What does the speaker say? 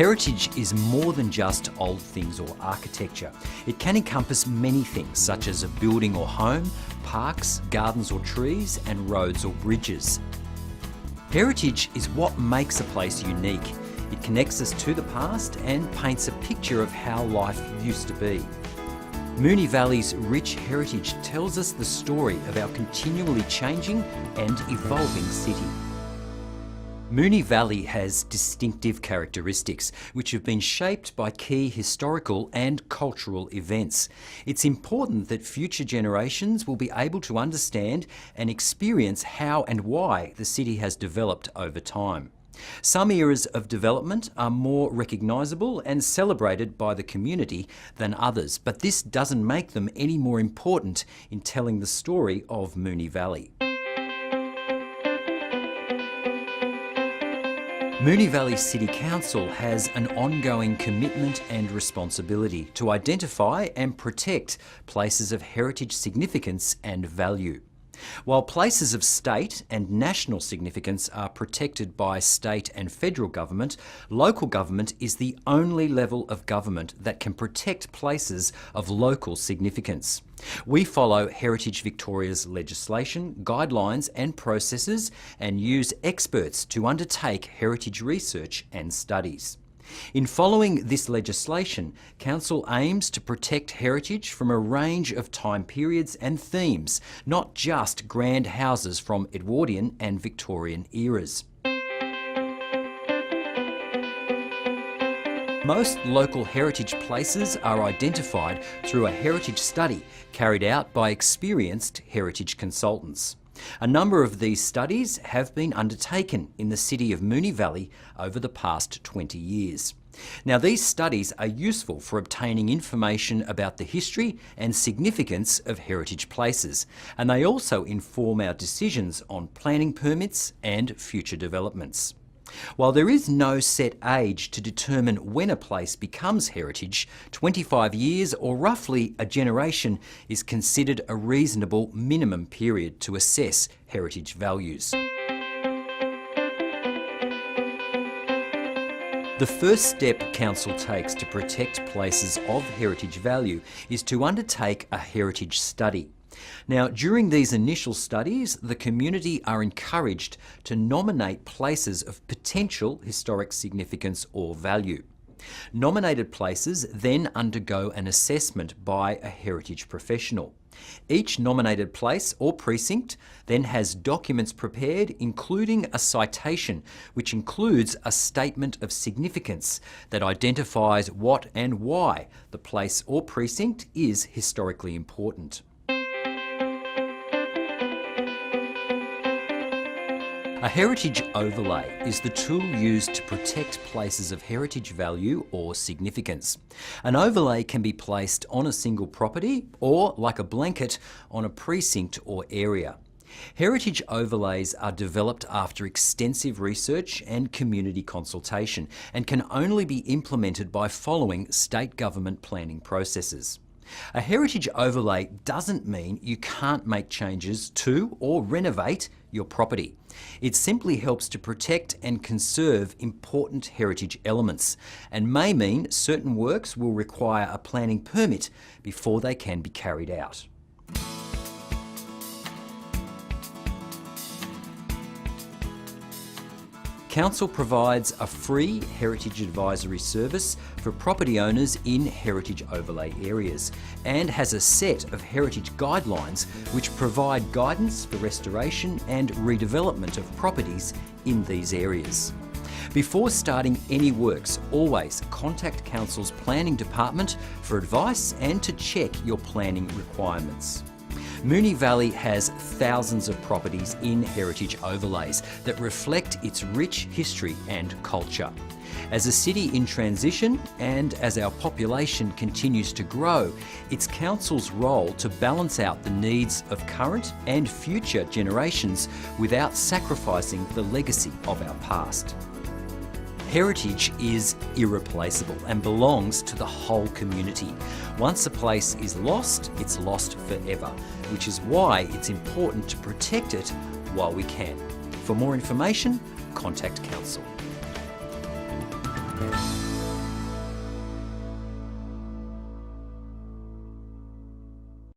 Heritage is more than just old things or architecture. It can encompass many things, such as a building or home, parks, gardens or trees, and roads or bridges. Heritage is what makes a place unique. It connects us to the past and paints a picture of how life used to be. Moonee Valley's rich heritage tells us the story of our continually changing and evolving city. Moonee Valley has distinctive characteristics which have been shaped by key historical and cultural events. It's important that future generations will be able to understand and experience how and why the city has developed over time. Some eras of development are more recognisable and celebrated by the community than others, but this doesn't make them any more important in telling the story of Moonee Valley. Moonee Valley City Council has an ongoing commitment and responsibility to identify and protect places of heritage significance and value. While places of state and national significance are protected by state and federal government, local government is the only level of government that can protect places of local significance. We follow Heritage Victoria's legislation, guidelines and processes and use experts to undertake heritage research and studies. In following this legislation, Council aims to protect heritage from a range of time periods and themes, not just grand houses from Edwardian and Victorian eras. Most local heritage places are identified through a heritage study carried out by experienced heritage consultants. A number of these studies have been undertaken in the city of Moonee Valley over the past 20 years. Now, these studies are useful for obtaining information about the history and significance of heritage places, and they also inform our decisions on planning permits and future developments. While there is no set age to determine when a place becomes heritage, 25 years or roughly a generation is considered a reasonable minimum period to assess heritage values. The first step Council takes to protect places of heritage value is to undertake a heritage study. Now, during these initial studies, the community are encouraged to nominate places of potential historic significance or value. Nominated places then undergo an assessment by a heritage professional. Each nominated place or precinct then has documents prepared, including a citation, which includes a statement of significance that identifies what and why the place or precinct is historically important. A heritage overlay is the tool used to protect places of heritage value or significance. An overlay can be placed on a single property or, like a blanket, on a precinct or area. Heritage overlays are developed after extensive research and community consultation and can only be implemented by following state government planning processes. A heritage overlay doesn't mean you can't make changes to or renovate your property. It simply helps to protect and conserve important heritage elements and may mean certain works will require a planning permit before they can be carried out. Council provides a free heritage advisory service for property owners in heritage overlay areas and has a set of heritage guidelines which provide guidance for restoration and redevelopment of properties in these areas. Before starting any works, always contact Council's Planning Department for advice and to check your planning requirements. Moonee Valley has thousands of properties in heritage overlays that reflect its rich history and culture. As a city in transition and as our population continues to grow, it's Council's role to balance out the needs of current and future generations without sacrificing the legacy of our past. Heritage is irreplaceable and belongs to the whole community. Once a place is lost, it's lost forever, which is why it's important to protect it while we can. For more information, contact Council.